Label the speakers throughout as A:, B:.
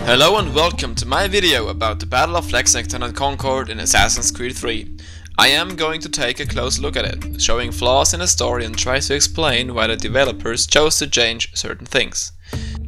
A: Hello and welcome to my video about the Battle of Lexington and Concord in Assassin's Creed 3. I am going to take a close look at it, showing flaws in the story and try to explain why the developers chose to change certain things.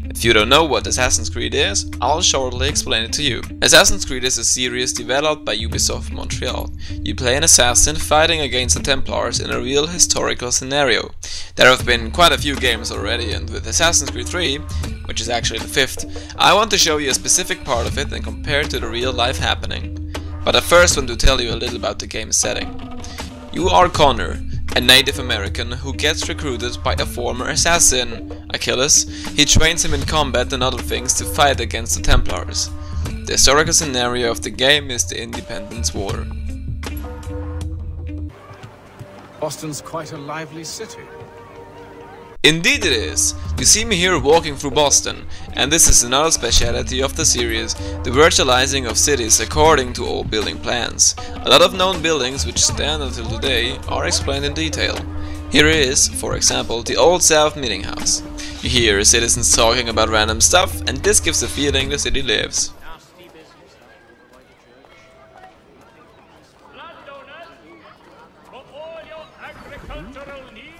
A: If you don't know what Assassin's Creed is, I'll shortly explain it to you. Assassin's Creed is a series developed by Ubisoft Montreal. You play an assassin fighting against the Templars in a real historical scenario. There have been quite a few games already, and with Assassin's Creed 3, which is actually the 5th, I want to show you a specific part of it and compare it to the real life happening. But I first want to tell you a little about the game's setting. You are Connor, a Native American who gets recruited by a former assassin, Achilles. He trains him in combat and other things to fight against the Templars. The historical scenario of the game is the Independence War.
B: Boston's quite a lively city.
A: Indeed it is! You see me here walking through Boston, and this is another speciality of the series, the virtualizing of cities according to old building plans. A lot of known buildings which stand until today are explained in detail. Here is, for example, the Old South Meeting House. You hear citizens talking about random stuff, and this gives the feeling the city lives.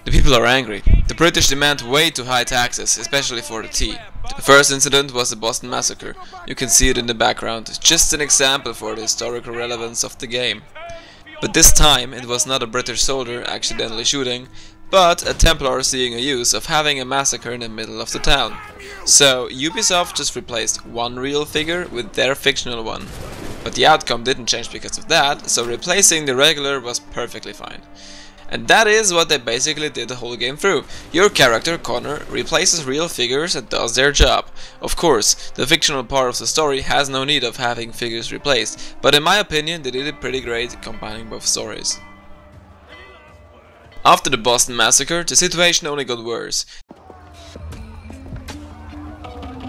A: The people are angry. The British demand way too high taxes, especially for the tea. The first incident was the Boston Massacre. You can see it in the background, just an example for the historical relevance of the game. But this time it was not a British soldier accidentally shooting, but a Templar seeing a use of having a massacre in the middle of the town. So Ubisoft just replaced one real figure with their fictional one. But the outcome didn't change because of that, so replacing the regular was perfectly fine. And that is what they basically did the whole game through. Your character, Connor, replaces real figures and does their job. Of course, the fictional part of the story has no need of having figures replaced, but in my opinion they did it pretty great combining both stories. After the Boston Massacre, the situation only got worse.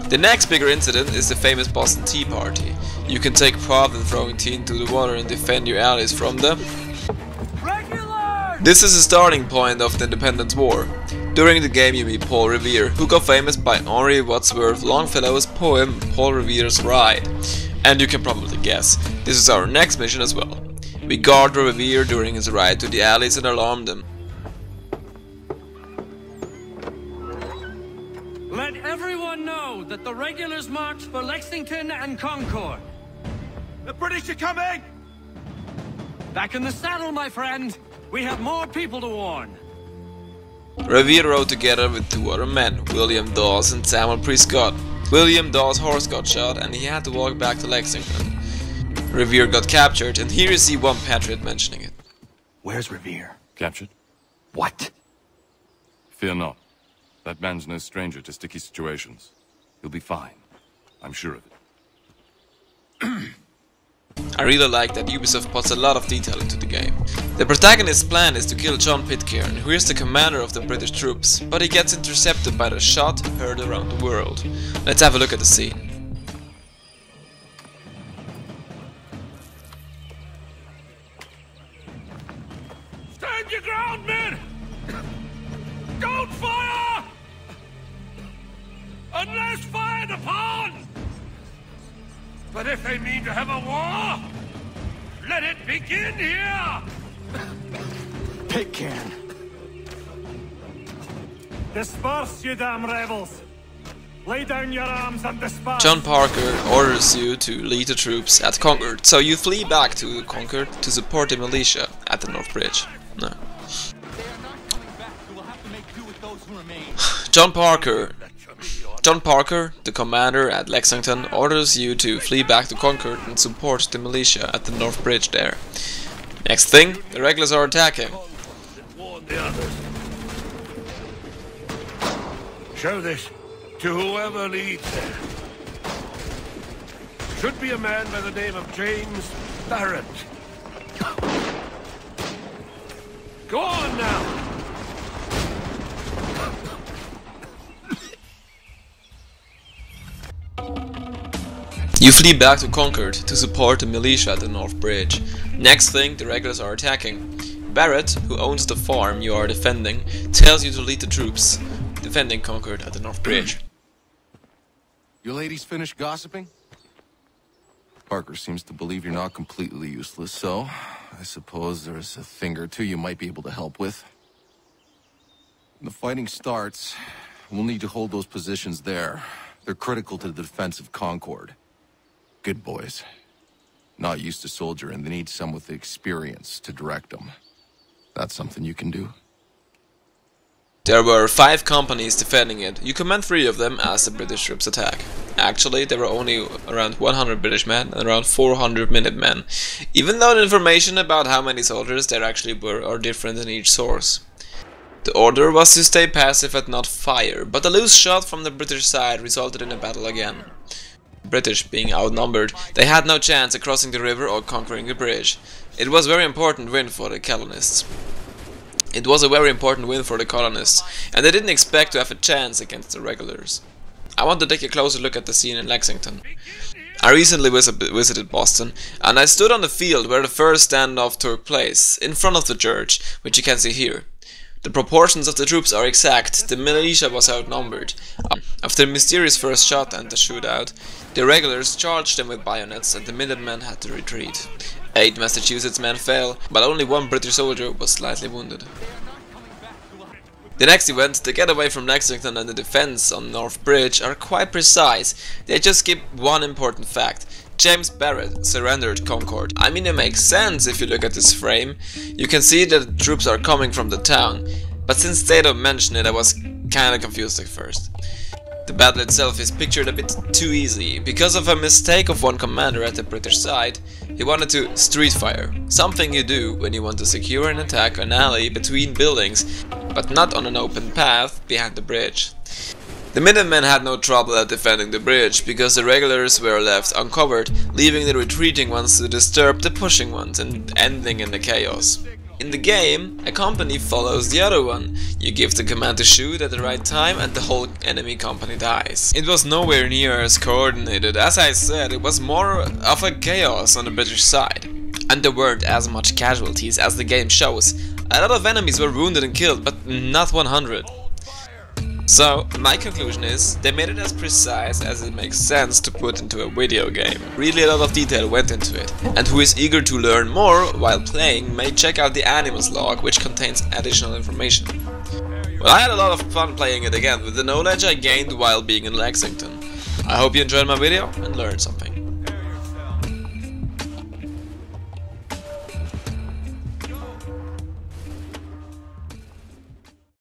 A: The next bigger incident is the famous Boston Tea Party. You can take pride in throwing tea into the water and defend your allies from them. This is the starting point of the Independence War. During the game you meet Paul Revere, who got famous by Henry Wadsworth Longfellow's poem Paul Revere's Ride. And you can probably guess, this is our next mission as well. We guard Revere during his ride to the alleys and alarm them.
C: Let everyone know that the regulars marched for Lexington and Concord.
D: The British are coming!
C: Back in the saddle, my friend. We have more people to warn.
A: Revere rode together with two other men, William Dawes and Samuel Prescott. William Dawes' horse got shot and he had to walk back to Lexington. Revere got captured, and here you see one patriot mentioning it.
D: Where's Revere?
E: Captured?
D: What?
E: Fear not. That man's no stranger to sticky situations. He'll be fine. I'm sure of it.
A: I really like that Ubisoft puts a lot of detail into the game. The protagonist's plan is to kill John Pitcairn, who is the commander of the British troops, but he gets intercepted by the shot heard around the world. Let's have a look at the scene.
D: Stand your ground, men! Don't fire! Unless fired upon! But if they mean to have a war, let it begin here!
B: Pitcairn.
C: Disperse, you damn rebels! Lay down your arms and disperse!
A: John Parker orders you to lead the troops at Concord, so you flee back to Concord to support the militia at the North Bridge. No. John Parker, the commander at Lexington, orders you to flee back to Concord and support the militia at the North Bridge there. Next thing, the regulars are attacking.
D: Show this to whoever leads them. Should be a man by the name of James Barrett. Go on now!
A: You flee back to Concord to support the militia at the North Bridge. Next thing, the regulars are attacking. Barrett, who owns the farm you are defending, tells you to lead the troops defending Concord at the North Bridge.
F: You ladies finished gossiping? Parker seems to believe you're not completely useless, so I suppose there's a thing or two you might be able to help with. When the fighting starts, we'll need to hold those positions there. They're critical to the defense of Concord. Good boys. Not used to soldiering, they need some with the experience to direct them. That's something you can do?
A: There were 5 companies defending it. You command 3 of them as the British troops attack. Actually, there were only around 100 British men and around 400 Minutemen, even though the information about how many soldiers there actually were are different in each source. The order was to stay passive and not fire, but a loose shot from the British side resulted in a battle again. The British being outnumbered, they had no chance of crossing the river or conquering the bridge. It was a very important win for the colonists. and they didn't expect to have a chance against the regulars. I want to take a closer look at the scene in Lexington. I recently visited Boston, and I stood on the field where the first standoff took place, in front of the church, which you can see here. The proportions of the troops are exact, the militia was outnumbered. After the mysterious first shot and the shootout, the regulars charged them with bayonets and the Minutemen had to retreat. 8 Massachusetts men fell, but only 1 British soldier was slightly wounded. The next event, the getaway from Lexington and the defense on North Bridge, are quite precise. They just skip one important fact. James Barrett surrendered Concord. I mean, it makes sense if you look at this frame. You can see that the troops are coming from the town, but since they don't mention it, I was kinda confused at first. The battle itself is pictured a bit too easy. Because of a mistake of one commander at the British side, he wanted to street fire, something you do when you want to secure and attack an alley between buildings, but not on an open path behind the bridge. The Minutemen had no trouble at defending the bridge, because the regulars were left uncovered, leaving the retreating ones to disturb the pushing ones and ending in the chaos. In the game, a company follows the other one. You give the command to shoot at the right time and the whole enemy company dies. It was nowhere near as coordinated. As I said, it was more of a chaos on the British side. And there weren't as much casualties as the game shows. A lot of enemies were wounded and killed, but not 100. So, my conclusion is, they made it as precise as it makes sense to put into a video game. Really a lot of detail went into it, and who is eager to learn more while playing may check out the Animals log, which contains additional information. Well, I had a lot of fun playing it again with the knowledge I gained while being in Lexington. I hope you enjoyed my video and learned something.